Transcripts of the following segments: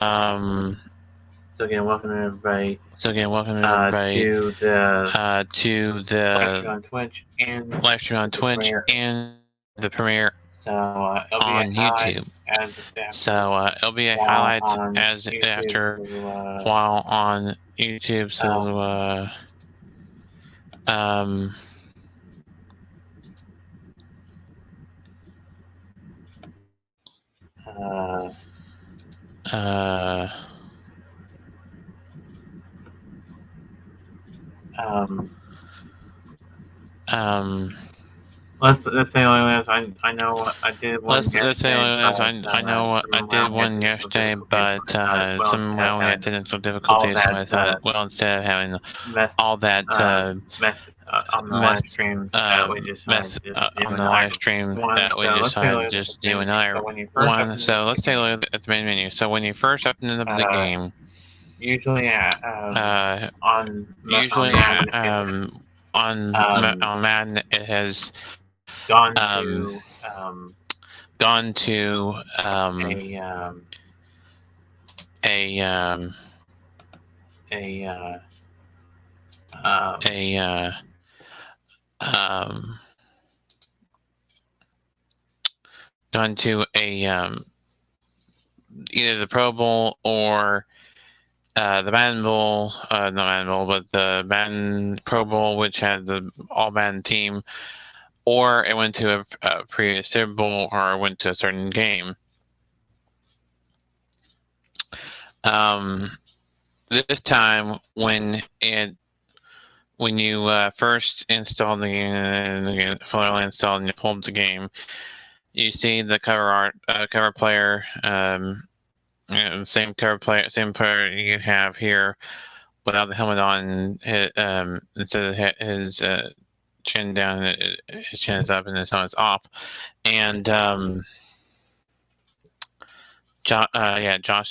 So again, welcome everybody. To the Live stream on Twitch and the premiere on YouTube. So it'll be a highlight as after while on YouTube. So um. Let's say I know I did one Let's say yesterday, but I know I did one yesterday, but somehow we had technical difficulties. So I thought, well, instead of having all that on the live mess stream that we decided just on you the and I live stream one. that we So let's take a decided look at just the you main and menu. I So when you first one. open So let's take a look at the main menu. So when you first open up the game, usually on usually Madden, on Madden it has gone to gone to a gone to a either the Pro Bowl or the Madden Bowl, not Madden Bowl, but the Madden Pro Bowl, which had the all Madden team, or it went to a previous Super Bowl, or it went to a certain game. This time, when you first installed the game and fully installed and you pulled the game, you see the cover art, cover player, same player you have here, without the helmet on. Instead of his chin down, his chin is up and his helmet's off, and Josh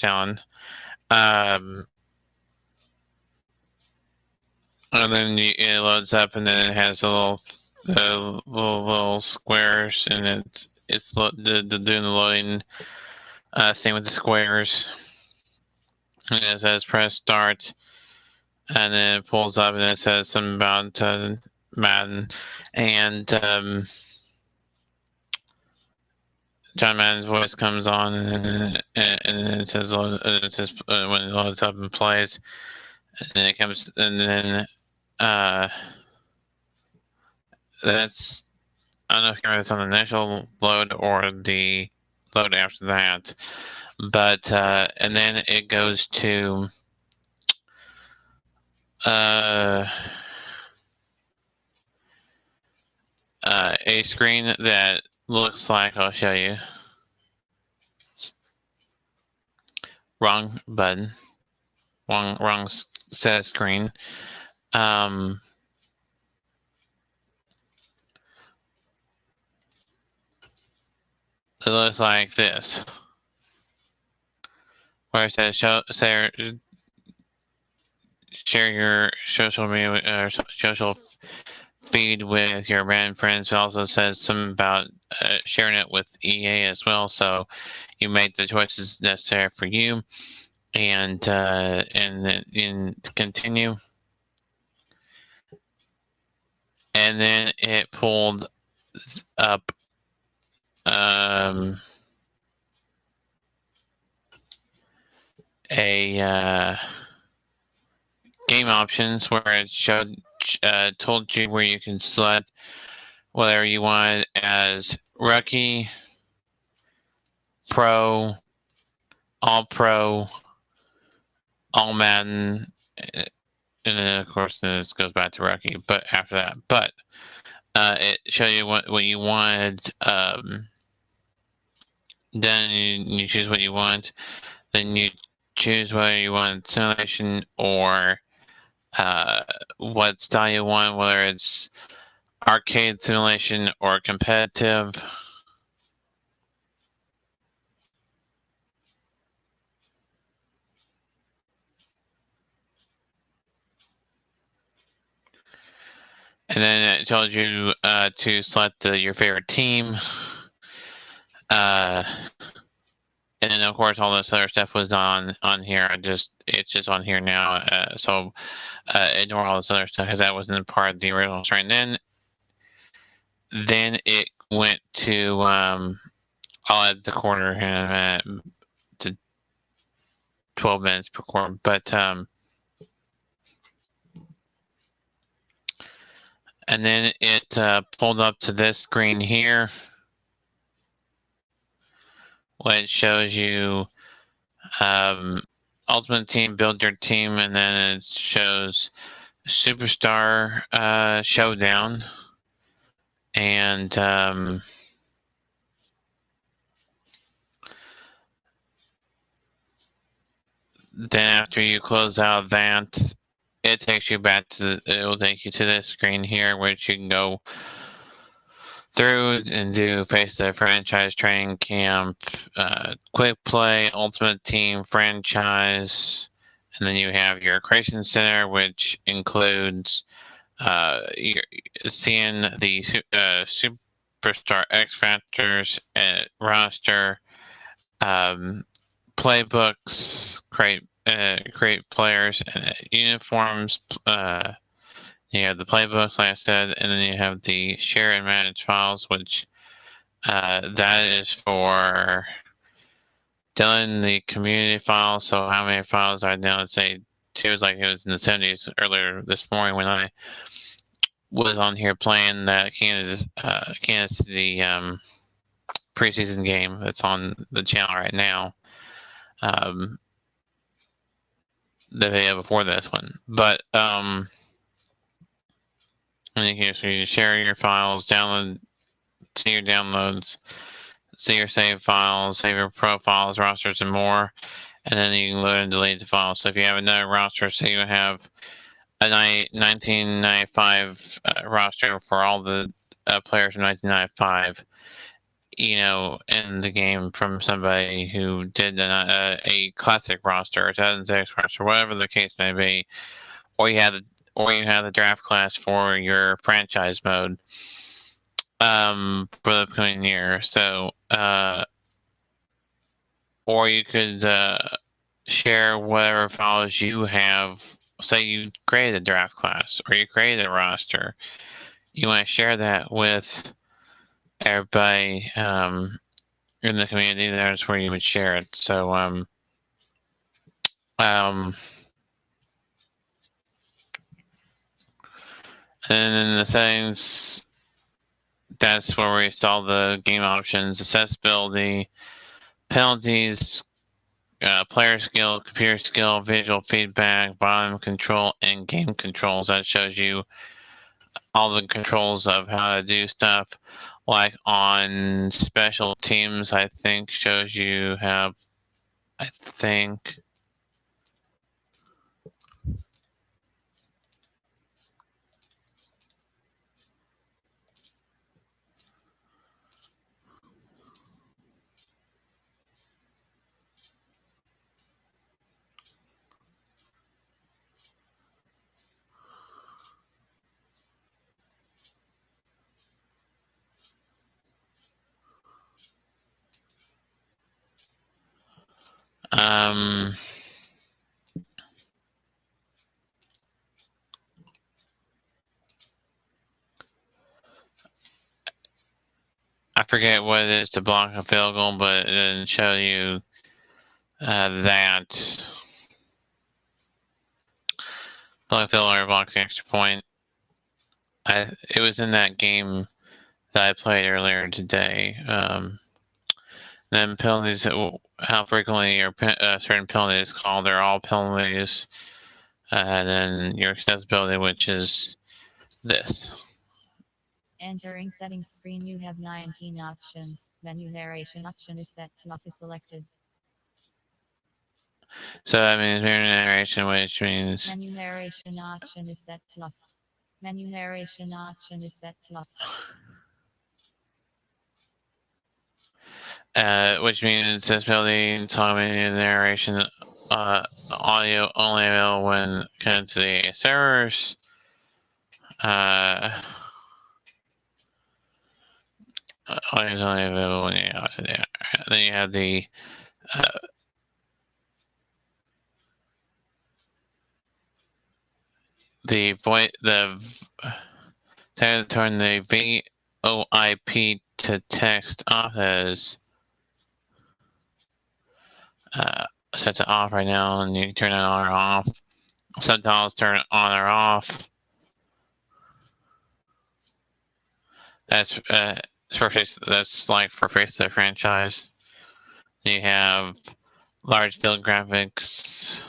Allen. And then it loads up, and then it has the little squares, and it's doing the loading thing with the squares. And it says press start, and then it pulls up, and it says something about Madden, and John Madden's voice comes on, and it says when it loads up and plays, and then it comes, and then that's, I don't know if it's on the initial load or the load after that, but and then it goes to a screen that looks like, I'll show you. Wrong button. Wrong set screen. It looks like this, where it says share your social media or social feed with your band friends. It also says something about sharing it with EA as well. So you make the choices necessary for you, and then continue. And then it pulled up a game options where it told you where you can select whether you want it as rookie, pro, all pro, all Madden, and then of course this goes back to rookie. But after that, it showed you what you wanted. Then you choose what you want. Then you choose whether you want simulation or what style you want, whether it's arcade simulation or competitive. And then it tells you to select your favorite team. And then, of course, all this other stuff was on here. It's just on here now. So ignore all this other stuff because that wasn't part of the original story. And then it went to I'll add the quarter in a minute to 12 minutes per quarter, but and then it pulled up to this screen here, which shows you Ultimate Team, build your team, and then it shows Superstar Showdown, and then after you close out that, it takes you back to it will take you to this screen here, which you can go through and do face the franchise training camp, quick play, ultimate team, franchise, and then you have your creation center, which includes seeing the superstar X Factors roster, playbooks, create players, uniforms. You have the playbooks, like I said, and then you have the share and manage files, which that is for doing the community files. So how many files are now? Let's say two, like it was in the 70s earlier this morning when I was on here playing that Kansas City preseason game that's on the channel right now. The video before this one, but and you can share your files, see your downloads, see your save files, save your profiles, rosters, and more. And then you can load and delete the files. So if you have another roster, say you have a 1995 roster for all the players from 1995, in the game from somebody who did a classic roster, or 2006 roster, whatever the case may be, or you have the draft class for your franchise mode for the upcoming year. So, or you could share whatever files you have. Say you created a draft class or you created a roster. You want to share that with everybody in the community. That's where you would share it. So, and in the settings, that's where we install the game options, accessibility, penalties, player skill, computer skill, visual feedback, volume control, and game controls. That shows you all the controls of how to do stuff. Like on special teams, I think shows you have, I think, I forget what it is to block a field goal, but it doesn't show you that. Block a field goal or block an extra point. It was in that game that I played earlier today. Then penalties, how frequently are certain penalties called? They're all penalties. And then your accessibility, which is this. Entering settings screen, you have 19 options. Menu narration option is set to off is selected. So that means menu narration, which means menu narration option is set to off. Menu narration option is set to off. Which means accessibility, talk menu narration, audio only available when connected to the servers. Audio is only available when you then you have the the turn the VoIP to text off as set to off right now, and you can turn it on or off. Sometimes turn it on or off. That's that's like for Face the Franchise. You have large field graphics.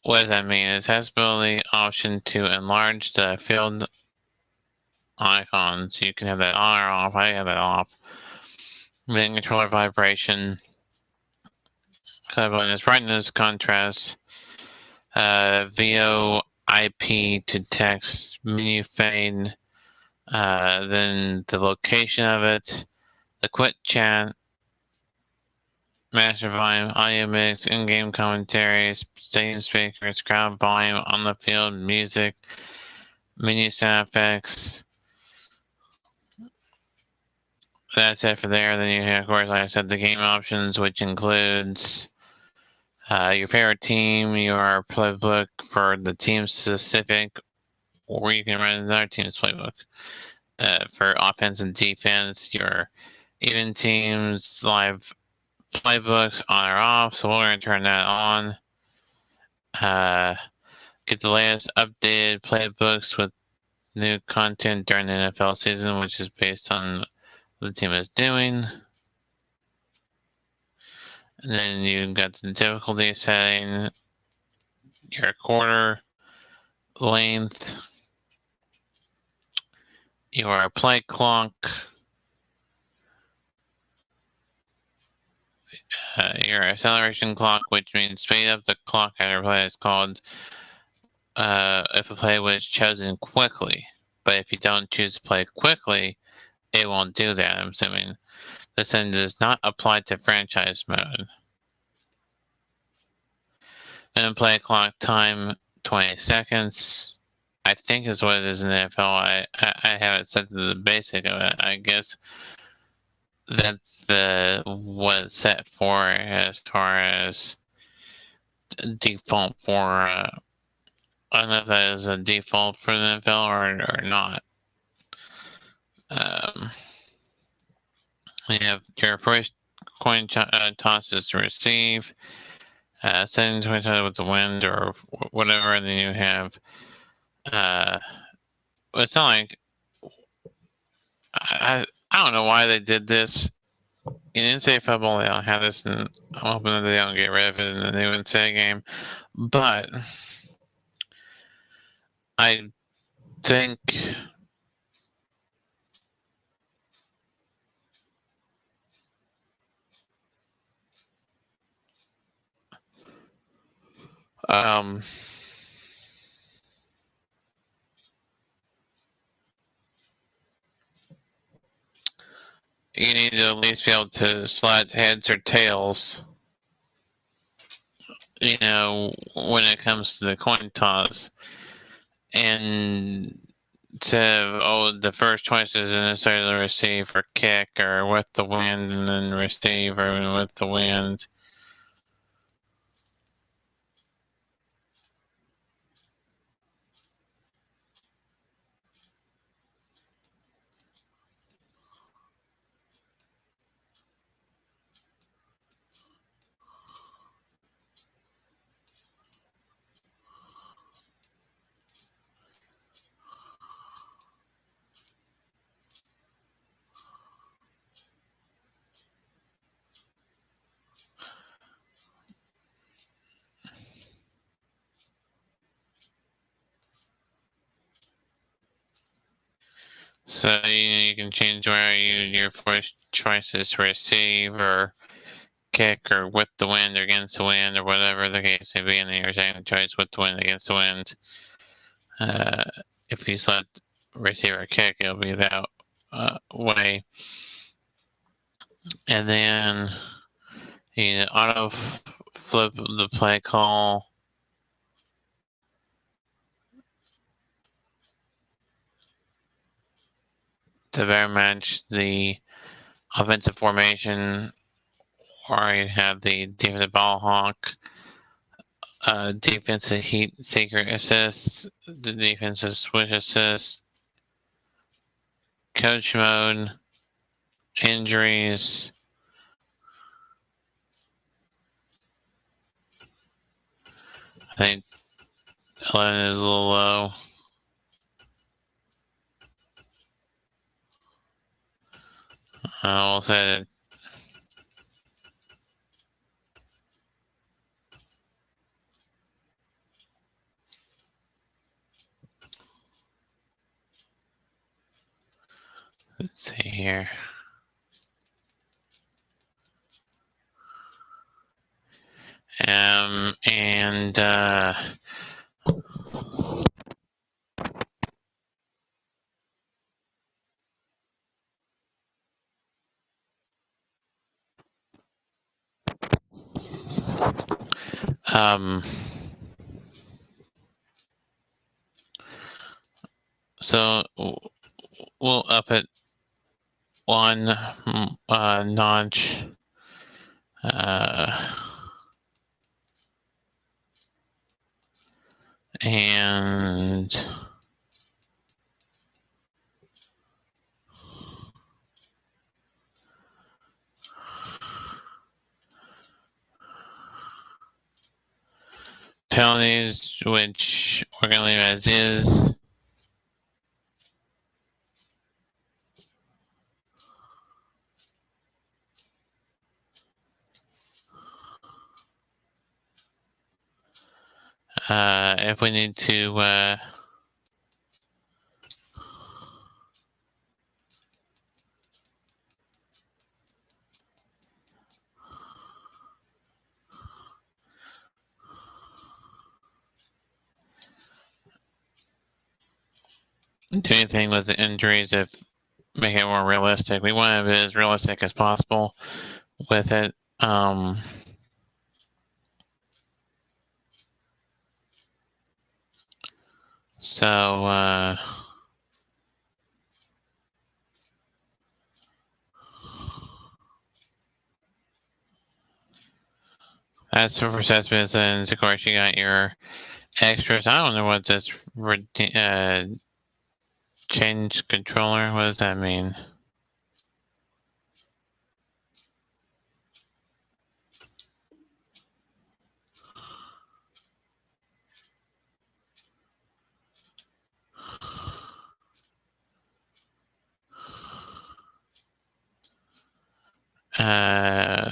What does that mean? It has the option to enlarge the field icons. You can have that on or off. I have that off. Then controller vibration. Brightness, contrast. VoIP to text, menu fade. Then the location of it. The quick chat. Master volume, audio mix, in-game commentaries, stadium speakers, crowd volume on the field, music, menu sound effects. That's it for there. Then you have, of course, like I said, the game options, which includes your favorite team, your playbook for the team specific, or you can run another team's playbook for offense and defense, your even teams, live playbooks on or off, so we're going to turn that on. Get the latest updated playbooks with new content during the NFL season, which is based on what the team is doing. And then you got the difficulty setting, your quarter length, your play clock, your acceleration clock, which means speed up the clock after play is called if a play was chosen quickly. But if you don't choose to play quickly, it won't do that, I'm assuming. This end does not apply to franchise mode. And play clock time, 20 seconds. I think is what it is in the NFL. I have it set to the basic of it. I guess that's what it's set for as far as default for. I don't know if that is a default for the NFL or not. You have your first coin tosses to receive, setting 20 with the wind or whatever, and then you have. It's not like I don't know why they did this. In NCAA football, they don't have this, and I'm hoping that they don't get rid of it in the new NCAA game. But I think you need to at least be able to select heads or tails. You know, when it comes to the coin toss, and the first choice isn't necessarily receive or kick or with the wind, and then receive or with the wind. So you can change where your first choice is to receive or kick or with the wind or against the wind or whatever the case may be, and then your second choice with the wind against the wind. If you select receive or kick, it'll be that way. And then you auto flip the play call. To better match the offensive formation or you have the defensive ball hawk, defensive heat seeker assist, the defensive switch assist, coach mode, injuries. I think 11 is a little low. We'll say that. Let's see here. And so we'll up it one notch. And penalties, which we're going to leave as is. If we need to do anything with the injuries, if make it more realistic, we want to be as realistic as possible with it. So that's for citizens. Of course, you got your extras. I don't know what this change controller. What does that mean?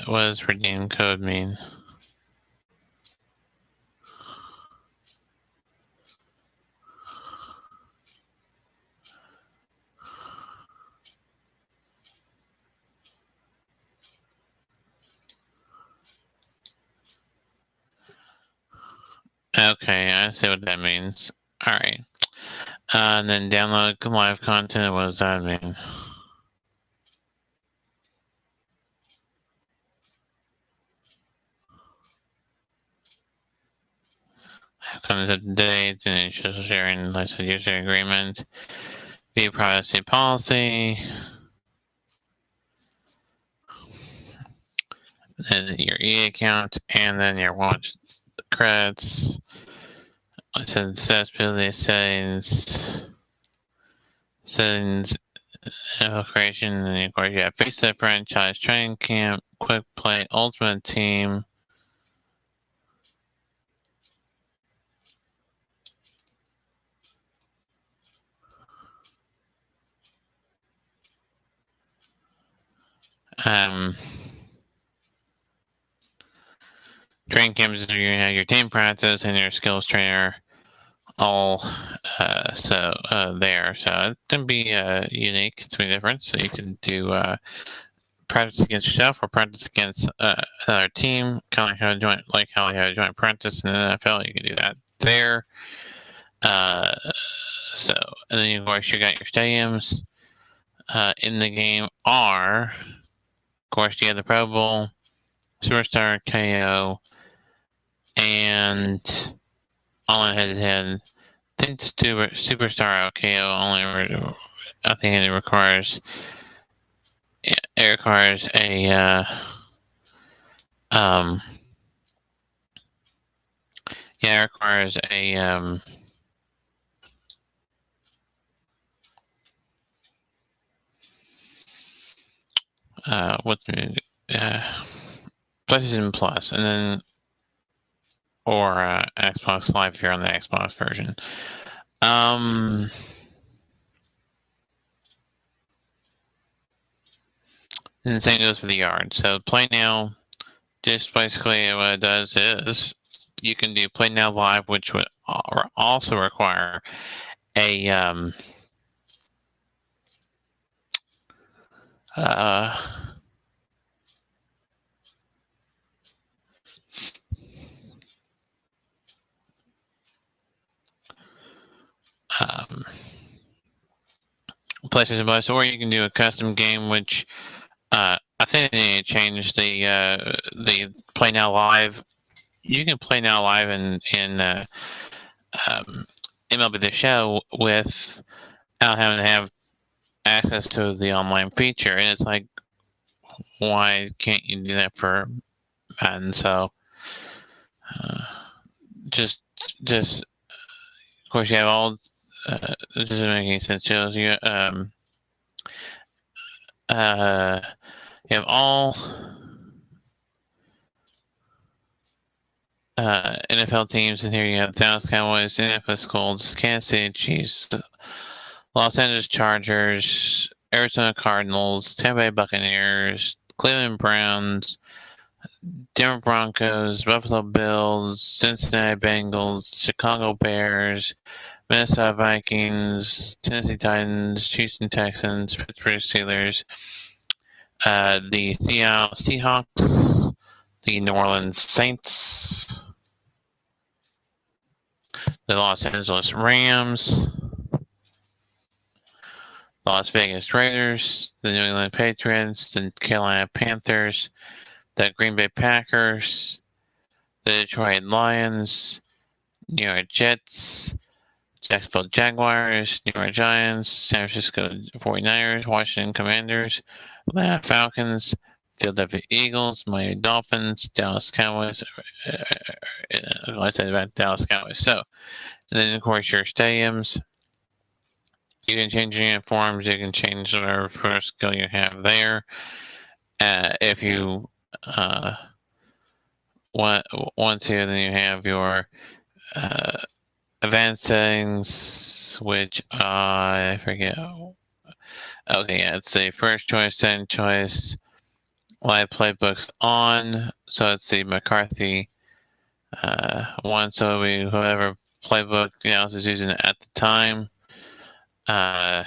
What does redeem code mean? Okay, I see what that means. All right. And then download live content. What does that mean? Comes up to date and it's just sharing license user agreement, view privacy policy, then your E account, and then your watch credits. Accessibility settings, creation, and of course you have Face the Franchise, Training Camp, Quick Play, Ultimate Team. Training Camp is you have your team practice and your skills trainer all there. So it can be unique. It's be different. So you can do practice against yourself or practice against another team, kind of like how you have a joint practice in the NFL. You can do that there. So, and then of course you got your stadiums in the game are, of course, you have the Pro Bowl, Superstar, KO, and all head-to-head. I think Superstar KO only. I think it requires a Yeah, it requires a what's the PlayStation Plus, and then or Xbox Live if you're on the Xbox version. And the same goes for the yard. So Play Now, just basically what it does is you can do Play Now Live, which would also require a PlayStation Plus, or you can do a custom game, which I think they need to change the Play Now Live. You can Play Now Live in MLB The Show without having to have access to the online feature, and it's like, why can't you do that for Madden? So just of course you have all it doesn't make any sense. Shows you you have all NFL teams in here. You have Dallas Cowboys, Indianapolis Colts, Kansas City Chiefs, Los Angeles Chargers, Arizona Cardinals, Tampa Bay Buccaneers, Cleveland Browns, Denver Broncos, Buffalo Bills, Cincinnati Bengals, Chicago Bears, Minnesota Vikings, Tennessee Titans, Houston Texans, Pittsburgh Steelers, the Seattle Seahawks, the New Orleans Saints, the Los Angeles Rams, the Las Vegas Raiders, the New England Patriots, the Carolina Panthers, the Green Bay Packers, the Detroit Lions, New York Jets, Jacksonville Jaguars, New York Giants, San Francisco 49ers, Washington Commanders, Atlanta Falcons, Philadelphia Eagles, Miami Dolphins, Dallas Cowboys. I said about Dallas Cowboys. So, and then of course your stadiums. You can change your uniforms. You can change whatever first skill you have there. If you want to, then you have your advanced settings, which I forget. Okay, yeah, it's the first choice, second choice, live playbooks on. So it's the McCarthy one. So we whoever playbook else is using it at the time. And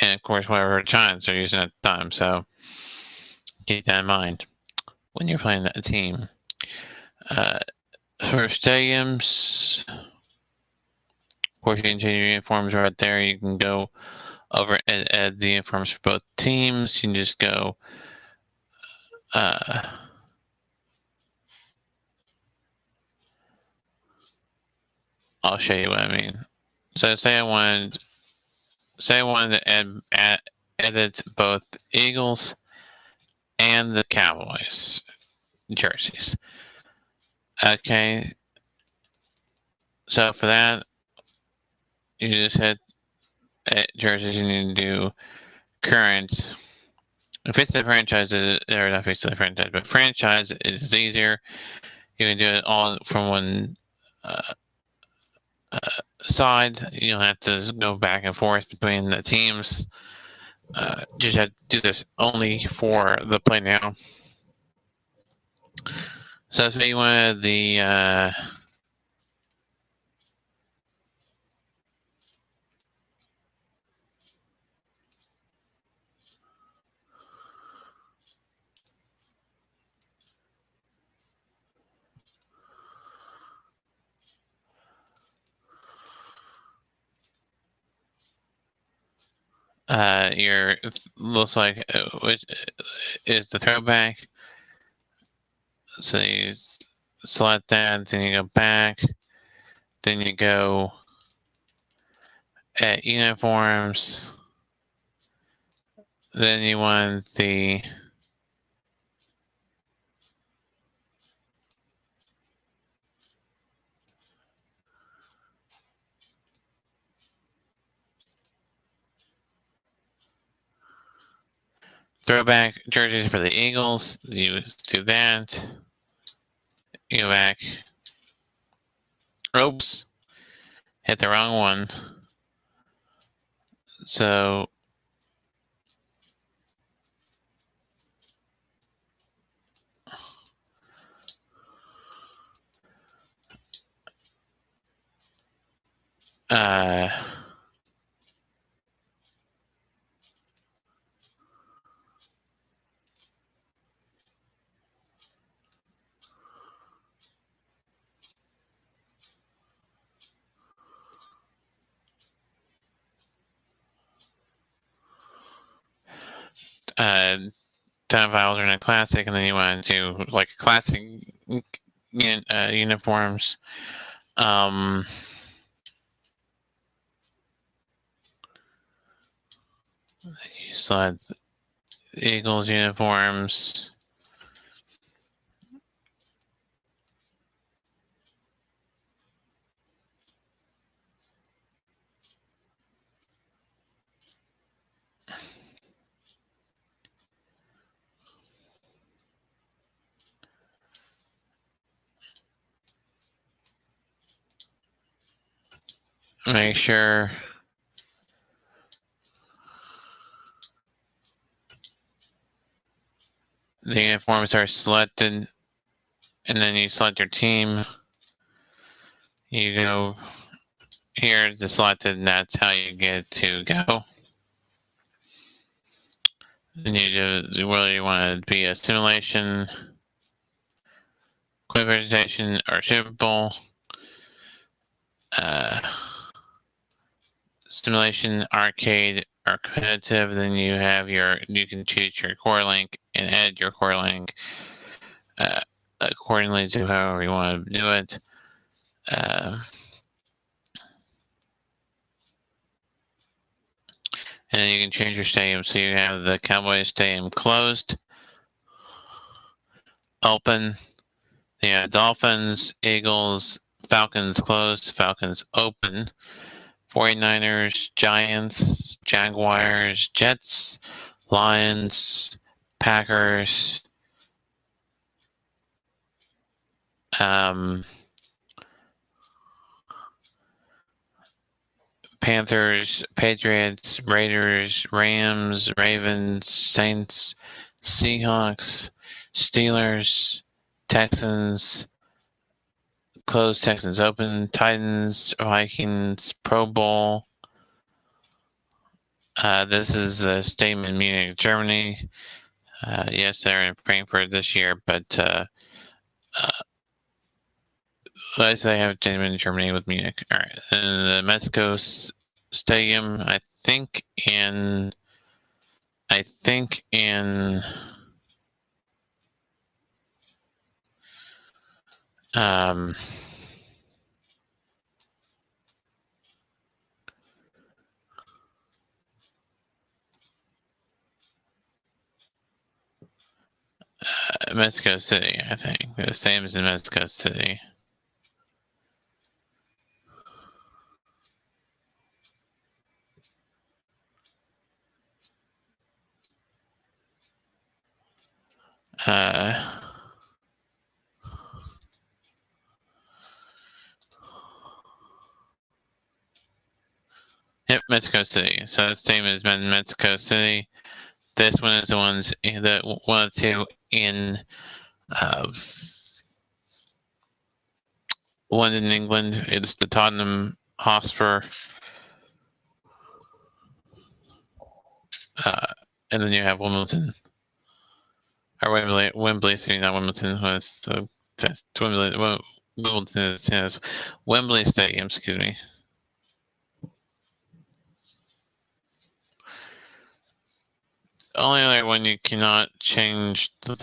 of course, whatever Giants are using at the time. So keep that in mind when you're playing that team. For stadiums, of course, you can change your uniforms right there. You can go over and add the uniforms for both teams. You can just go. I'll show you what I mean. So say I wanted to edit both Eagles and the Cowboys jerseys. Okay. So for that, you just hit jerseys. You need to do current. If it's the franchise, or not if it's the franchise, but franchise is easier. You can do it all from one side. You don't have to go back and forth between the teams. Just have to do this only for the Play Now. So say you wanted the your looks like which is the throwback. So you select that, then you go back, then you go at uniforms, then you want the Throwback jerseys for the Eagles. You do that. You go back. Oops. Hit the wrong one. So time files are in a classic, and then you want to do like classic uniforms. You select Eagles uniforms. Make sure the uniforms are selected, and then you select your team. You go here to selected, and that's how you get to go. Then you do whether you want to be a simulation, quick presentation, or Super Bowl. Simulation, arcade, or competitive. Then you have you can choose your core link and edit your core link accordingly to however you want to do it. And then you can change your stadium. So you have the Cowboys Stadium closed, open. You have Dolphins, Eagles, Falcons closed, Falcons open. 49ers, Giants, Jaguars, Jets, Lions, Packers, Panthers, Patriots, Raiders, Rams, Ravens, Saints, Seahawks, Steelers, Texans, closed, Texans open, Titans, Vikings, Pro Bowl. This is a stadium in Munich, Germany. Yes, they're in Frankfurt this year, but let's say I have a stadium in Germany with Munich. All right, and the Mexico Stadium, I think in Mexico City, I think. The same as in Mexico City. Yep, Mexico City. So the same as Mexico City. This one is the ones that one or two in London, England. It's the Tottenham Hotspur. And then you have Wimbledon. Or Wembley City, not Wimbledon. Wimbledon is tennis. Wembley Stadium, excuse me. Only other one you cannot change the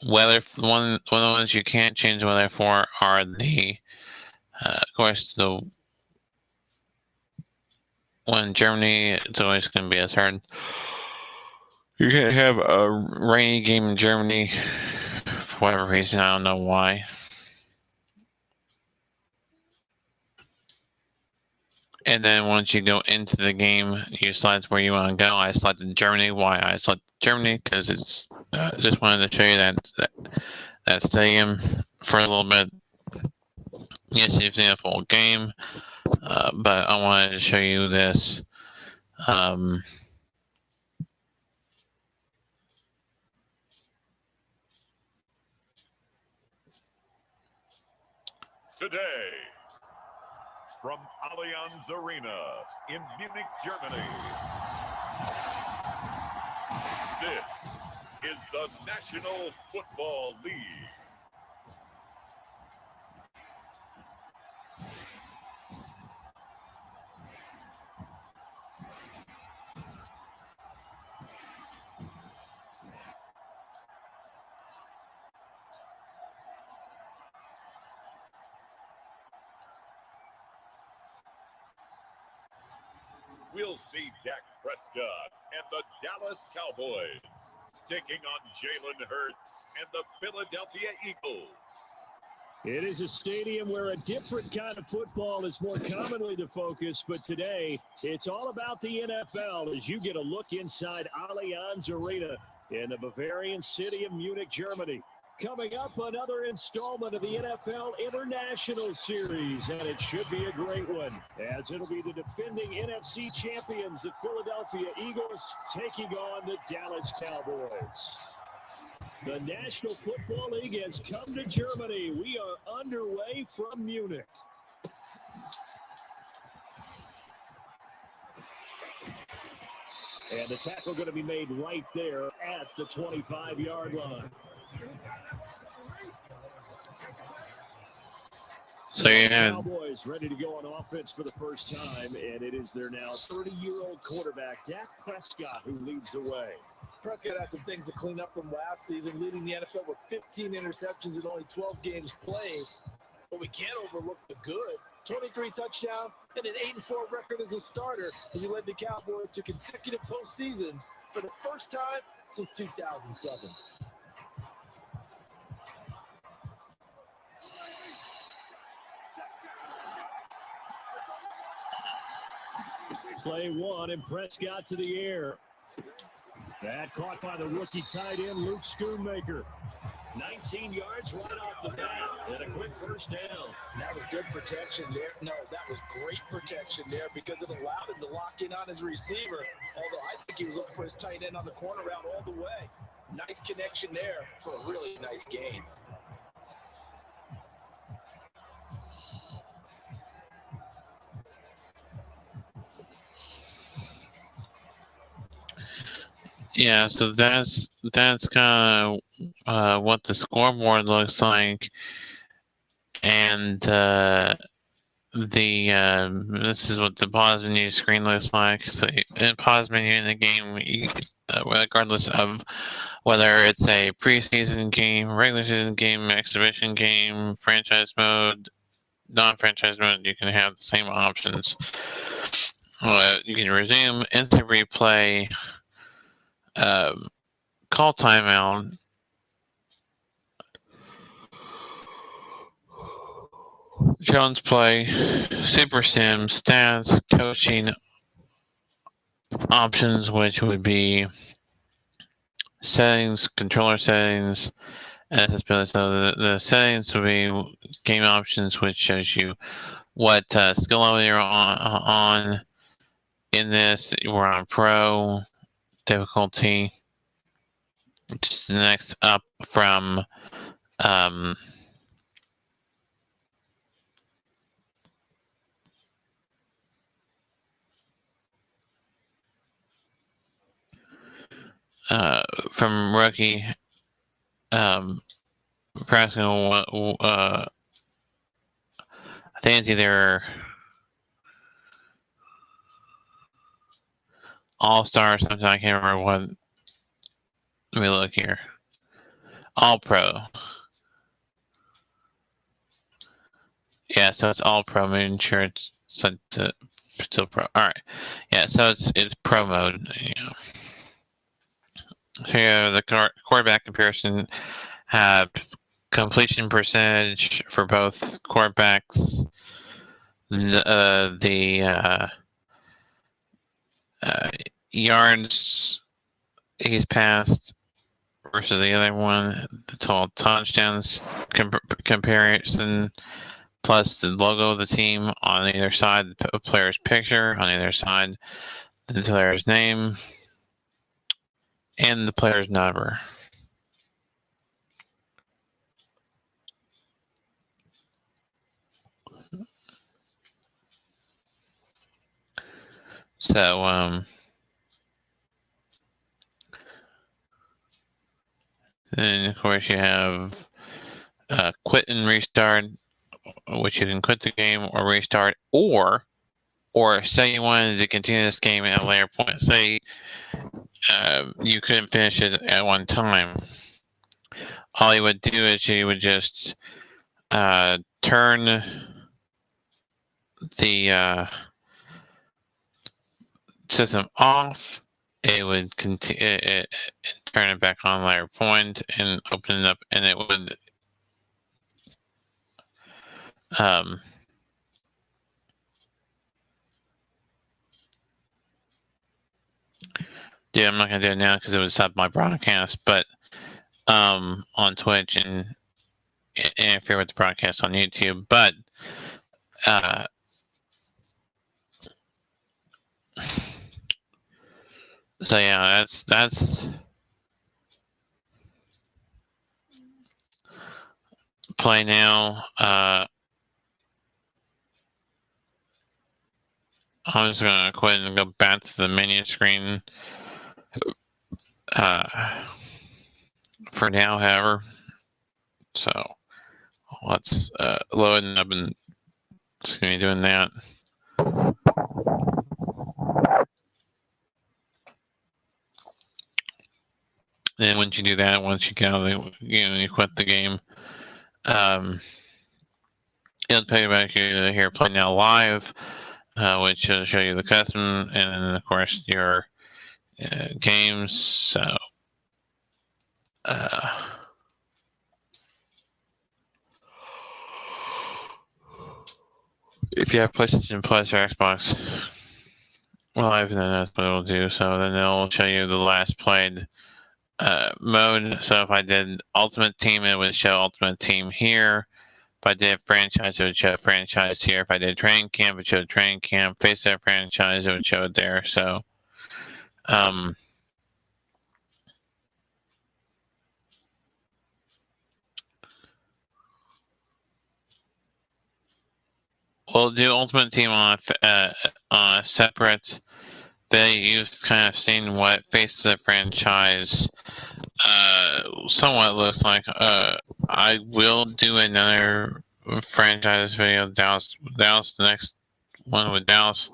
weather. One of the ones you can't change the weather for are the, of course, the one in Germany. It's always going to be a third. You can't have a rainy game in Germany for whatever reason. I don't know why. And then once you go into the game, you select where you want to go. I selected Germany. Why I selected Germany? Because it's just wanted to show you that stadium for a little bit. Yes, you've seen a full game, but I wanted to show you this. Today, from Allianz Arena in Munich, Germany, this is the National Football League. We'll see Dak Prescott and the Dallas Cowboys taking on Jalen Hurts and the Philadelphia Eagles. It is a stadium where a different kind of football is more commonly the focus, but today it's all about the NFL as you get a look inside Allianz Arena in the Bavarian city of Munich, Germany. Coming up, another installment of the NFL International Series, and it should be a great one, as it'll be the defending NFC champions, the Philadelphia Eagles, taking on the Dallas Cowboys. The National Football League has come to Germany. We are underway from Munich. And the tackle going to be made right there at the 25-yard line. So you have Cowboys ready to go on offense for the first time, and it is their now 30-year-old quarterback, Dak Prescott, who leads the way. Prescott has some things to clean up from last season, leading the NFL with 15 interceptions in only 12 games played. But we can't overlook the good. 23 touchdowns and an 8-4 record as a starter as he led the Cowboys to consecutive postseasons for the first time since 2007. Play one, and Prescott to the air. That caught by the rookie tight end, Luke Schoonmaker. 19 yards right off the bat, and a quick first down. That was good protection there. No, that was great protection there because it allowed him to lock in on his receiver. Although I think he was looking for his tight end on the corner route all the way. Nice connection there for a really nice gain. Yeah, so that's kind of what the scoreboard looks like, and this is what the pause menu screen looks like. So in pause menu in the game, regardless of whether it's a preseason game, regular season game, exhibition game, franchise mode, non-franchise mode, you can have the same options. You can resume, instant replay, call timeout, Jones play, super sim, stats, coaching options, which would be settings, controller settings, accessibility. So the settings would be game options, which shows you what skill level you're on. In this, we're on pro difficulty, which is the next up from rookie. Practical. I think it's either All-Star or something. I can't remember what. Let me look here. All-Pro. Yeah, so it's All-Pro. I'm sure it's still Pro. All right. Yeah, so it's Pro mode. Yeah. So here, the quarterback comparison have completion percentage for both quarterbacks, the yards he's passed versus the other one, the total touchdowns comparison, plus the logo of the team on either side, the player's picture on either side, the player's name, and the player's number. So, then of course you have quit and restart, which you can quit the game or restart, or say you wanted to continue this game at a later point. Say you couldn't finish it at one time. All you would do is you would just turn the system off. It would continue. Turn it back on later point and open it up, and it would yeah, I'm not gonna do it now because it would stop my broadcast, but on Twitch and interfere with the broadcast on YouTube. But so yeah, that's play now. I'm just gonna quit and go back to the menu screen for now, however. So let's load, and I've been just gonna be doing that. And once you do that, once you get out of the, you quit the game, it'll tell you back here, play now live, which will show you the custom, and then of course your games. So if you have PlayStation Plus or Xbox Live, then that's what it'll do. So then it'll show you the last played mode. So if I did Ultimate Team, it would show Ultimate Team here. If I did Franchise, it would show Franchise here. If I did Training Camp, it would show Training Camp. Face That Franchise, it would show it there. So we'll do Ultimate Team on a separate video. You've kind of seen what Face the Franchise somewhat looks like. I will do another franchise video. Dallas, the next one with Dallas.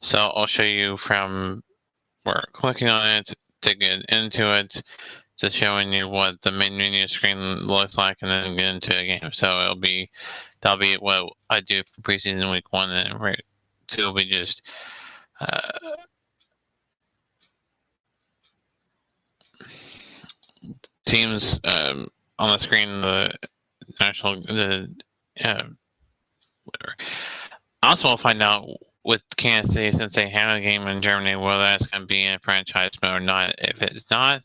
So I'll show you from where clicking on it to get into it, to showing you what the main menu screen looks like, and then get into a game. So that'll be what I do for preseason week 1, and week 2 will be just teams on the screen, the national, whatever. Also, we'll find out with Kansas City, since they have a game in Germany, whether that's going to be in franchise mode or not. If it's not,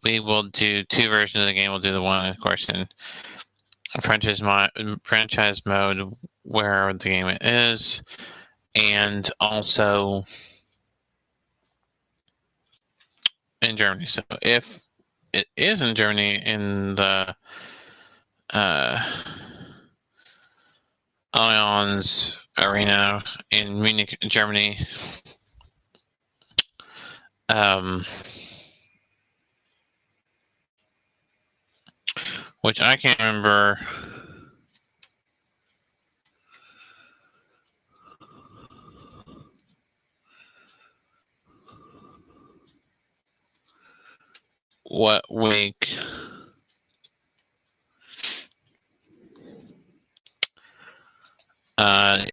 we will do 2 versions of the game. We'll do the one, of course, in franchise mode where the game is, and also in Germany. So if it is in Germany, in the Allianz Arena in Munich, Germany, which I can't remember what week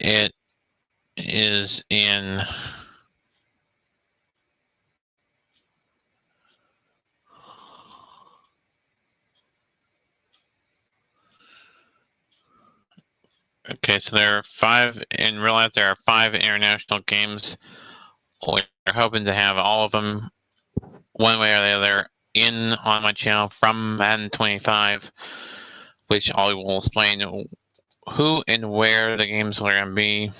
it is in. Okay, so there are 5 in real life. There are 5 international games. We're hoping to have all of them, one way or the other, on my channel from Madden 25, which I will explain who and where the games are going to be.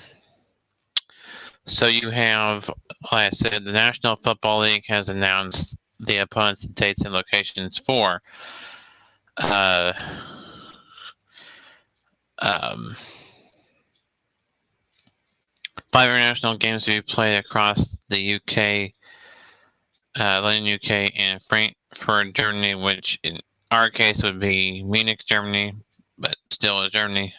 So you have, like I said, the National Football League has announced the opponents, dates, and locations for 5 international games to be played across the UK, London, UK, and Frankfurt, Germany, which in our case would be Munich, Germany, but still is Germany.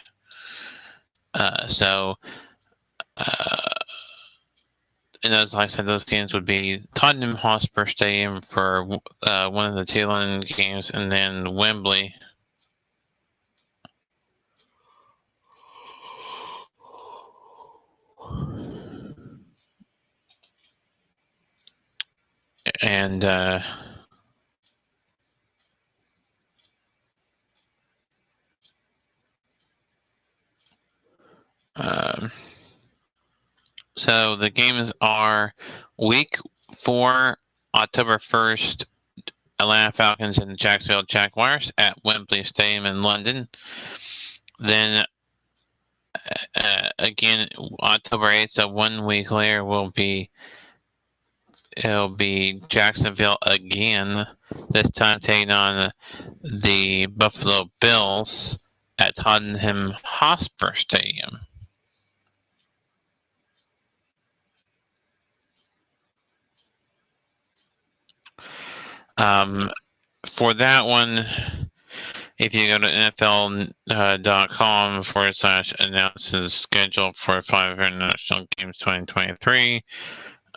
And those, like I said, those games would be Tottenham Hotspur Stadium for one of the 2 London games, and then Wembley. And so the games are week 4, October 1st, Atlanta Falcons and Jacksonville Jaguars at Wembley Stadium in London. Then again, October 8th, so 1 week later, it'll be Jacksonville again, this time taking on the Buffalo Bills at Tottenham Hotspur Stadium. For that one, if you go to NFL.com/announces schedule for 5 international games 2023,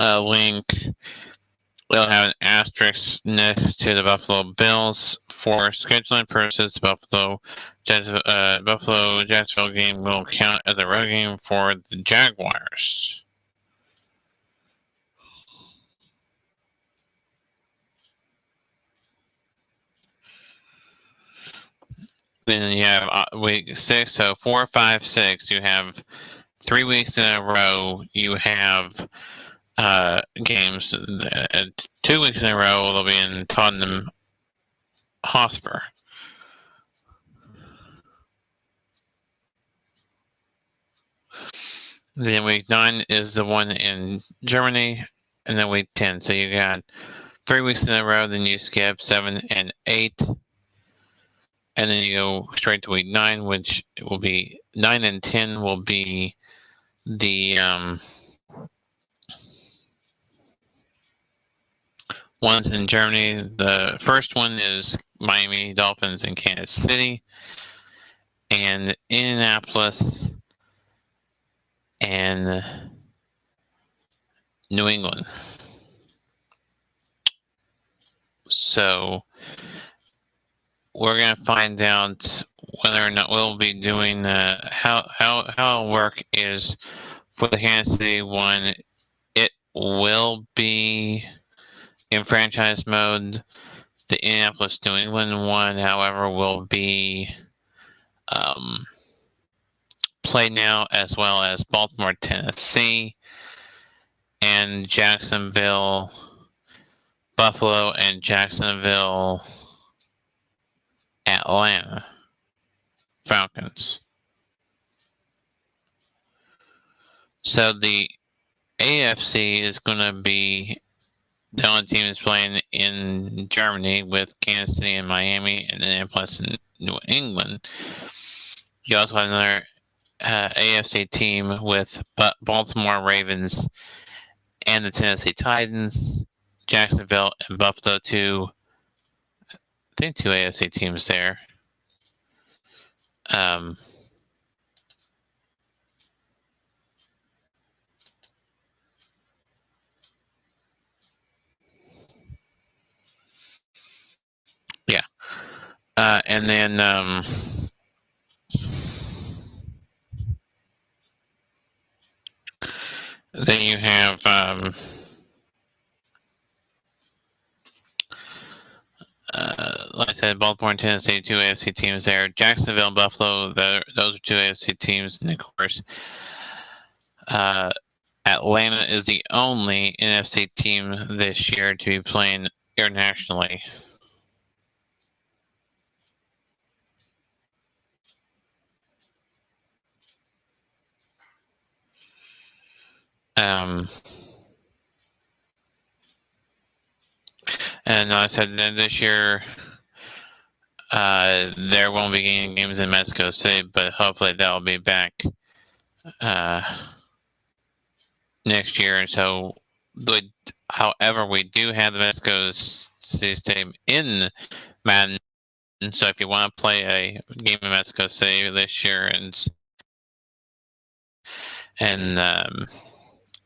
link, they'll have an asterisk next to the Buffalo Bills. For scheduling purposes, Buffalo Jacksonville game will count as a road game for the Jaguars. Then you have week 6, so 4, 5, 6. You have 3 weeks in a row. You have games. 2 weeks in a row, they'll be in Tottenham Hotspur. Then week 9 is the one in Germany, and then week 10. So you got 3 weeks in a row. Then you skip 7 and 8. And then you go straight to week 9, which will be 9 and 10 will be the ones in Germany. The first one is Miami Dolphins in Kansas City, and Indianapolis and New England. So we're gonna find out whether or not we'll be doing how it'll work is for the Kansas City one. It will be in franchise mode. The Indianapolis New England one, however, will be played now, as well as Baltimore, Tennessee, and Jacksonville, Buffalo, and Jacksonville, Atlanta Falcons. So the AFC is going to be the only team that's playing in Germany, with Kansas City and Miami, and then plus in New England. You also have another AFC team with Baltimore Ravens and the Tennessee Titans, Jacksonville and Buffalo, two AFC teams there. Yeah. And then you have like I said, Baltimore and Tennessee, 2 AFC teams there. Jacksonville and Buffalo, those are 2 AFC teams. And of course, Atlanta is the only NFC team this year to be playing internationally. And I said that this year there won't be any games in Mexico City, but hopefully that'll be back next year. And so, however, we do have the Mexico City Stadium in Madden. So if you want to play a game in Mexico City this year, and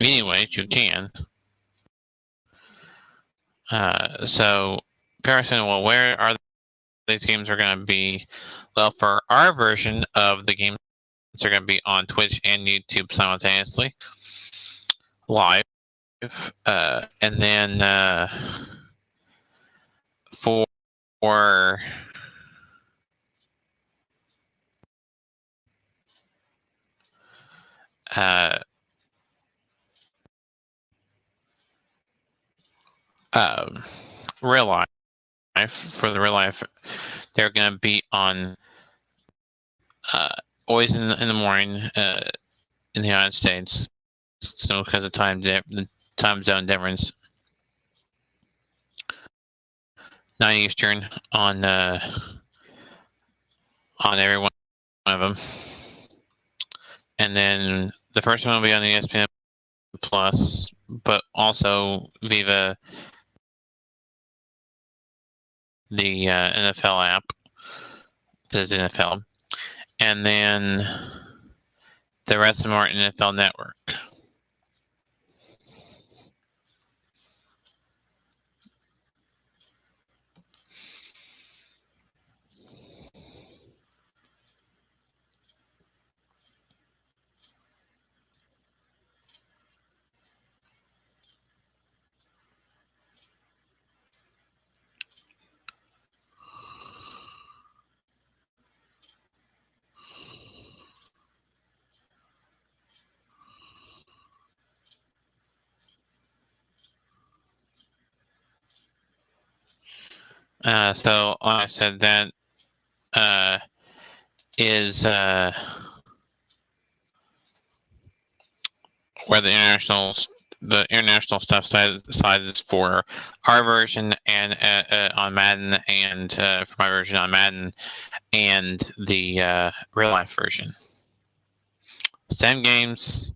anyways, you can. So, Harrison, well, where are these games are going to be? Well, for our version of the games, they're going to be on Twitch and YouTube simultaneously, live. And then for real life, for the real life, they're going to be on always in the morning in the United States. So because of the time zone difference, 9 Eastern on every one of them, and then the first one will be on ESPN Plus, but also Viva the NFL app, because NFL, and then the rest of them are NFL Network. So like I said, that is where the international stuff side is for our version, and on Madden, and for my version on Madden, and the real life version. Same games,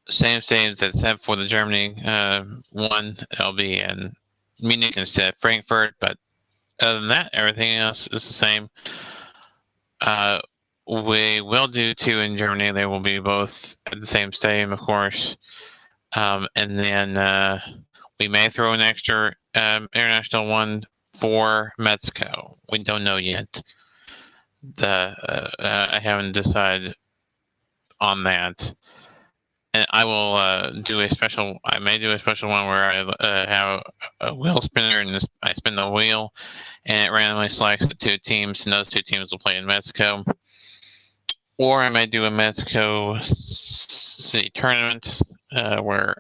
same stadiums, except for the Germany one. It'll be in Munich instead of Frankfurt, but other than that, everything else is the same. We will do 2 in Germany. They will be both at the same stadium, of course. And then we may throw an extra international one for Mexico. We don't know yet. I haven't decided on that. And I will do a special. I may do a special one where I have a wheel spinner, and I spin the wheel, and it randomly selects the 2 teams, and those 2 teams will play in Mexico. Or I may do a Mexico City tournament where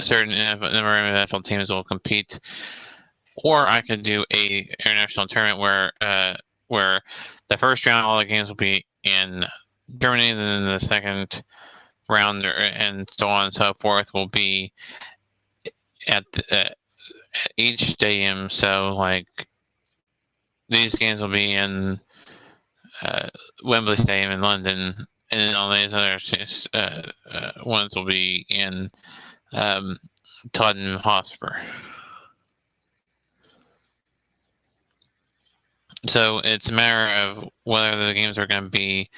certain NFL teams will compete. Or I could do a international tournament where the first round all the games will be in Germany, and then the second round and so on and so forth will be at each stadium. So like these games will be in Wembley Stadium in London, and then all these other ones will be in Tottenham Hotspur. So it's a matter of whether the games are going to be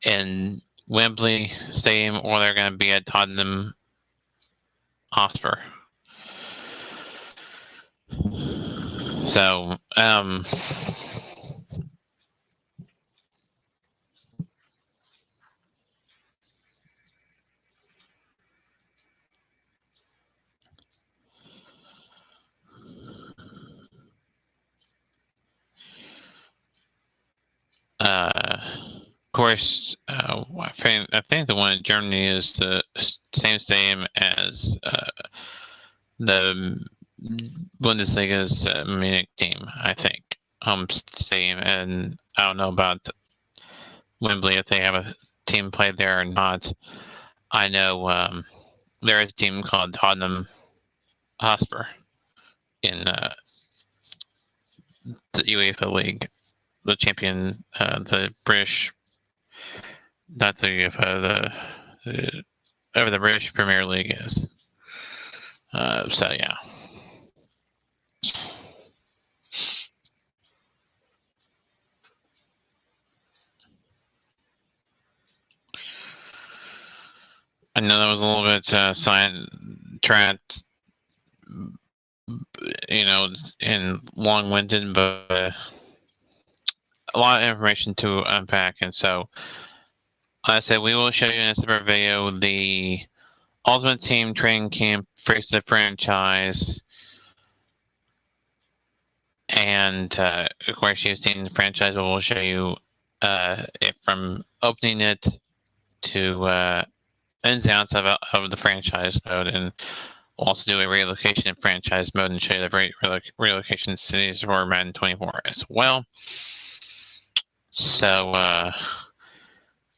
in Wembley Stadium or they're going to be at Tottenham Hotspur. So, Of course, I think the one in Germany is the same stadium as the Bundesliga's Munich team, I think, stadium. And I don't know about Wembley if they have a team played there or not. I know there is a team called Tottenham Hotspur in the UEFA League, the champion, the British, not the UEFA, whatever the British Premier League is. So yeah. I know that was a little bit trapped, and long-winded, but a lot of information to unpack. And so, like I said, we will show you in a separate video the Ultimate Team training camp versus the franchise. And of course, you've seen the franchise, but we'll show you it from opening it to ins and outs of the franchise mode, and we'll also do a relocation in franchise mode and show you the relocation cities for Madden 24 as well. So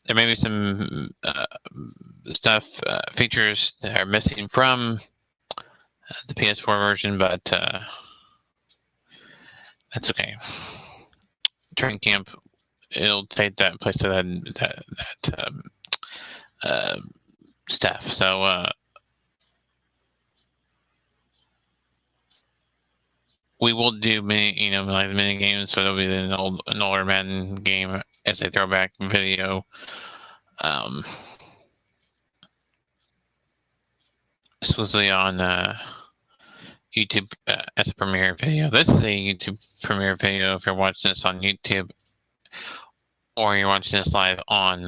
there may be some features that are missing from the PS4 version, but that's okay. Training camp, it'll take that place to that stuff. So we will do mini games, so it'll be an older Madden game as a throwback video. Exclusively on YouTube as a premiere video. This is a YouTube premiere video if you're watching this on YouTube, or you're watching this live on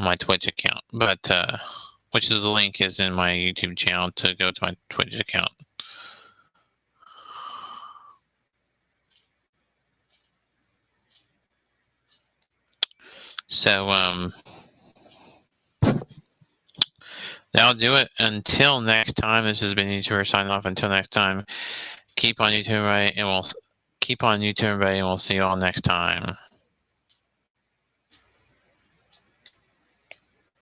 my Twitch account. But which is the link is in my YouTube channel to go to my Twitch account. So that'll do it. Until next time, this has been YouTuber signing off. Until next time, keep on YouTube, everybody, and we'll see you all next time.